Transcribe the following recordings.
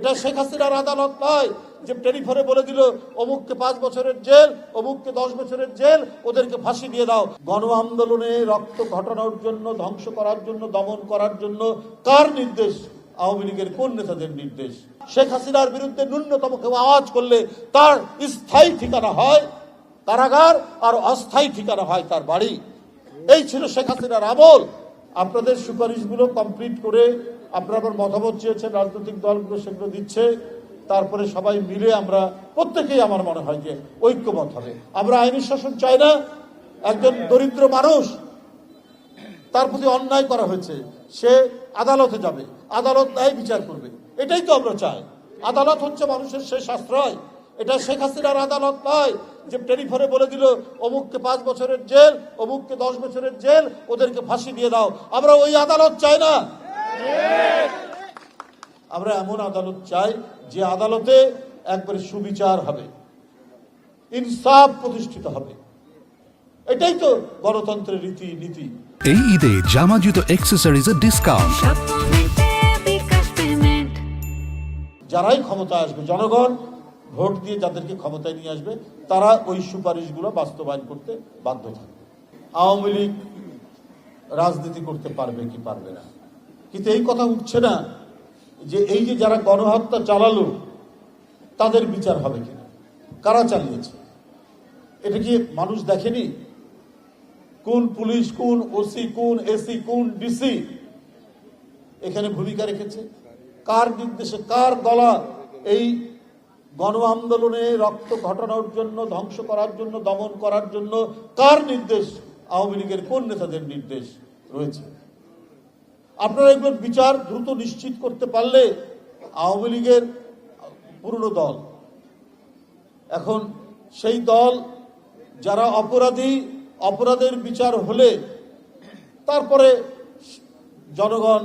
এটা শেখ হাসিনার আদালত নয় যে টেলিফোনে বলে দিল অমুককে 5 বছরের জেল, অমুককে 10 বছরের জেল, ওদেরকে ফাঁসি দিয়ে দাও। গণ আন্দোলনে রক্ত ঘটানোর জন্য, ধ্বংস করার জন্য, দমন করার জন্য কার নির্দেশ? আওয়ামী লীগের কোন নেতাদের নির্দেশ? শেখ হাসিনার বিরুদ্ধে ন্যূনতম কেউ আওয়াজ করলে তার স্থায়ী ঠিকানা হয় কারাগার, আর অস্থায়ী ঠিকানা হয় তার বাড়ি। এই ছিল শেখ হাসিনার আমল। আপনাদের সুপারিশগুলো কমপ্লিট করে আপনারা মতামত চেয়েছেন, রাজনৈতিক দলগুলো সেগুলো দিচ্ছে, তারপরে সবাই মিলে আমরা প্রত্যেকেই আমার মনে হয় যে ঐক্যমত হবে। আমরা আইনি শাসন চাই না। একজন দরিদ্র মানুষ, তার প্রতি অন্যায় করা হয়েছে, সে আদালতে যাবে, আদালত ন্যায় বিচার করবে, এটাই তো আমরা চাই। আদালত হচ্ছে মানুষের শেষ আশ্রয়। এটা শেখ হাসিনার আদালত নয় যে টেলিফোনে বলে দিল অমুককে 5 বছরের জেল, অমুককে 10 বছরের জেল, ওদেরকে ফাঁসি দিয়ে দাও। আমরা ওই আদালত চাই না। আমরা এমন আদালত চাই যে আদালতে একবারে সুবিচার হবে, ইনসাফ প্রতিষ্ঠিত হবে। এটাই তো গণতন্ত্রের রীতি নীতি। এই ঈদে জামা জুতো অ্যাকসেসরিজের ডিসকাউন্ট। যারাই ক্ষমতায় আসবে, জনগণ ভোট দিয়ে যাদেরকে ক্ষমতায় নিয়ে আসবে, তারা ওই সুপারিশগুলো বাস্তবায়ন করতে বাধ্য থাকবে। আওয়ামী লীগ রাজনীতি করতে পারবে কি পারবে না, কিন্তু এই কথা উঠছে না যে এই যে যারা গণহত্যা চালালো তাদের বিচার হবে কিনা, কারা চালিয়েছে, এটা কি মানুষ দেখেনি? কোন পুলিশ, কোন ওসি, কোন এসি, কোন ডিসি এখানে ভূমিকা রেখেছে? কার নির্দেশে, কার গলা এই গণ আন্দোলনে রক্ত ঘটানোর জন্য, ধ্বংস করার জন্য, দমন করার জন্য কার নির্দেশ? আওয়ামী লীগের কোন নেতাদের নির্দেশ রয়েছে? আপনারা এগুলোর বিচার দ্রুত নিশ্চিত করতে পারলে আওয়ামী লীগের পুরনো দল, এখন সেই দল যারা অপরাধী, অপরাধের বিচার হলে তারপরে জনগণ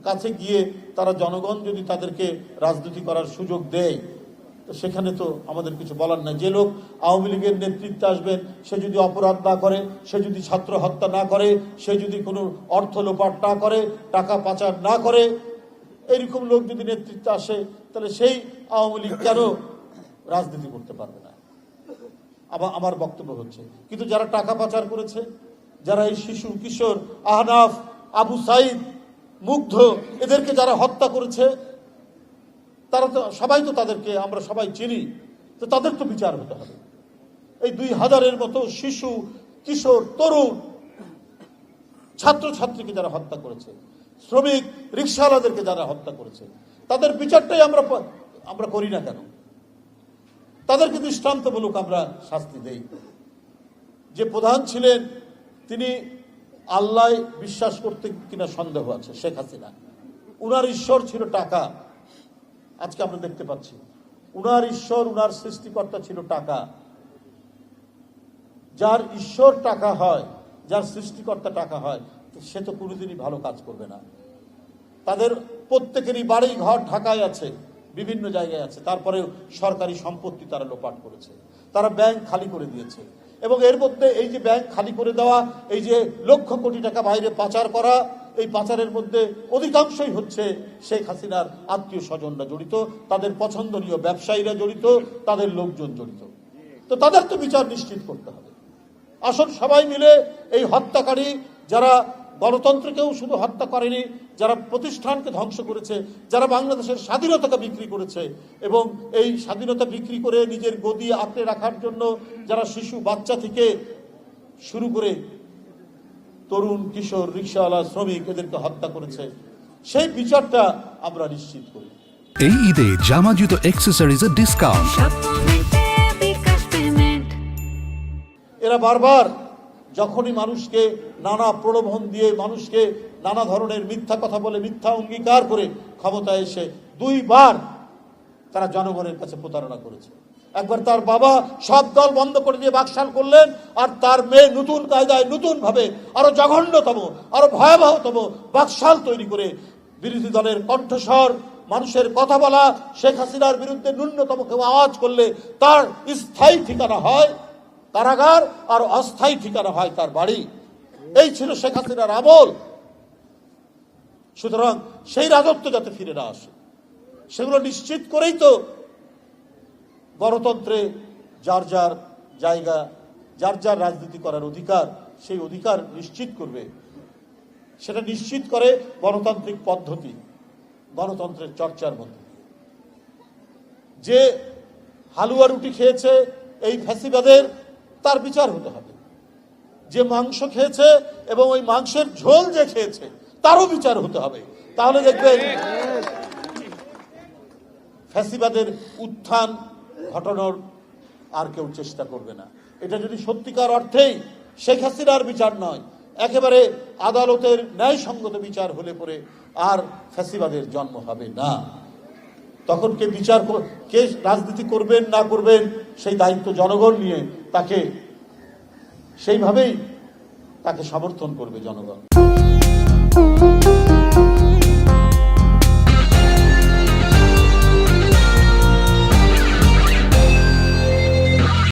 কাছে গিয়ে তারা, জনগণ যদি তাদেরকে রাজনীতি করার সুযোগ দেয়, তো সেখানে তো আমাদের কিছু বলার নাই। যে লোক আওয়ামী লীগের নেতৃত্বে আসবেন, সে যদি অপরাধ না করে, সে যদি ছাত্র হত্যা না করে, সে যদি কোনো অর্থ লোপাট না করে, টাকা পাচার না করে, এইরকম লোক যদি নেতৃত্বে আসে, তাহলে সেই আওয়ামী লীগ কেন রাজনীতি করতে পারবে না? আমার বক্তব্য হচ্ছে, কিন্তু যারা টাকা পাচার করেছে, যারা এই শিশু, কিশোর, আহনাফ, আবু সাইদ, মুগ্ধ, এদেরকে যারা হত্যা করেছে, তারা তো সবাই, তো তাদেরকে আমরা সবাই চিনি, তো তাদের তো বিচার হতে হবে। এই 2000-এর মতো শিশু, কিশোর, তরুণ, ছাত্রছাত্রীকে যারা হত্যা করেছে, শ্রমিক, রিকশাওয়ালাদেরকে যারা হত্যা করেছে, তাদের বিচারটাই আমরা করি না কেন? তাদেরকে দৃষ্টান্তমূলক আমরা শাস্তি দেই। যে প্রধান ছিলেন, তিনি আল্লাহ বিশ্বাস করতে কিনা সন্দেহ আছে, শেখ হাসিনা। উনার ঈশ্বর ছিল টাকা। আজকে আমরা দেখতে পাচ্ছি উনার ঈশ্বর, উনার সৃষ্টিকর্তা ছিল টাকা। যার ঈশ্বর টাকা হয়, যার সৃষ্টিকর্তা টাকা হয়, সে তো কোনোদিনই ভালো কাজ করবে না। তাদের প্রত্যেকেরই বাড়ি ঘর ঢাকায় আছে, বিভিন্ন জায়গায় আছে, তারপরে সরকারি সম্পত্তি তারা লোপাট করেছে, তারা ব্যাংক খালি করে দিয়েছে। এবং এর মধ্যে এই যে ব্যাংক খালি করে দেওয়া, এই যে লক্ষ কোটি টাকা বাইরে পাচার করা, এই পাচারের মধ্যে অধিকাংশই হচ্ছে শেখ হাসিনার আত্মীয় স্বজনরা জড়িত, তাদের পছন্দনীয় ব্যবসায়ীরা জড়িত, তাদের লোকজন জড়িত। তো তাদের তো বিচার নিশ্চিত করতে হবে। আসুন সবাই মিলে এই হত্যাকারী, যারা গণতন্ত্রকেও শুধু হত্যা করেনি, যারা প্রতিষ্ঠানকে ধ্বংস করেছে, যারা বাংলাদেশের স্বাধীনতাকে বিক্রি করেছে, এবং এই স্বাধীনতা বিক্রি করে নিজের গদি আঁকড়ে রাখার জন্য যারা শিশু, বাচ্চা থেকে শুরু করে তরুণ, কিশোর, রিকশাওয়ালা, শ্রমিক, এদেরকে হত্যা করেছে, সেই বিচারটা আমরা নিশ্চিত করি। এই ঈদে জামা জুতো অ্যাকসেসরিজের ডিসকাউন্ট। এরা বারবার যখনই মানুষকে নানা প্রলোভন দিয়ে, মানুষকে নানা ধরনের মিথ্যা কথা বলে, মিথ্যা অঙ্গীকার করে ক্ষমতায় এসে 2 বার তারা জনগণের কাছে প্রতারণা করেছে। একবার তার বাবা সব দল বন্ধ করে দিয়ে বাকশাল করলেন, আর তার মেয়ে নতুন কায়দায়, নতুন ভাবে, আরো জঘন্যতম, আরো ভয়াবহতম বাকশাল তৈরি করে বিরোধী দলের কণ্ঠস্বর, মানুষের কথা বলা, শেখ হাসিনার বিরুদ্ধে ন্যূনতম কেউ আওয়াজ করলে তার স্থায়ী ঠিকানা হয় কারাগার, আর অস্থায়ী ঠিকানা হয় তার বাড়ি। এই ছিল শেখ হাসিনার আমল। সুতরাং সেই রাজত্ব যাতে ফিরে না আসে, সেগুলো নিশ্চিত করেই তো গণতন্ত্রে যার যার জায়গা, যার যার রাজনীতি করার অধিকার, সেই অধিকার নিশ্চিত করবে। সেটা নিশ্চিত করে গণতান্ত্রিক পদ্ধতি, গণতন্ত্রের চর্চার মধ্যে। যে হালুয়া রুটি খেয়েছে এই ফ্যাসিবাদের, তার বিচার হতে হবে। যে মাংস খেয়েছে এবং ওই মাংসের ঝোল যে খেয়েছে, তারও বিচার হতে হবে। তাহলে দেখবেন ফ্যাসিবাদের উত্থান ঘটানোর আর কেউ চেষ্টা করবে না। এটা যদি সত্যিকার অর্থেই শেখ হাসিনার বিচার নয়, একেবারে আদালতের ন্যায়সঙ্গত বিচার হলে পরে আর ফ্যাসিবাদের জন্ম হবে না। তখন কে বিচার, কে রাজনীতি করবেন না করবেন, সেই দায়িত্ব জনগণ নিয়ে তাকে সেইভাবেই তাকে সমর্থন করবে জনগণ।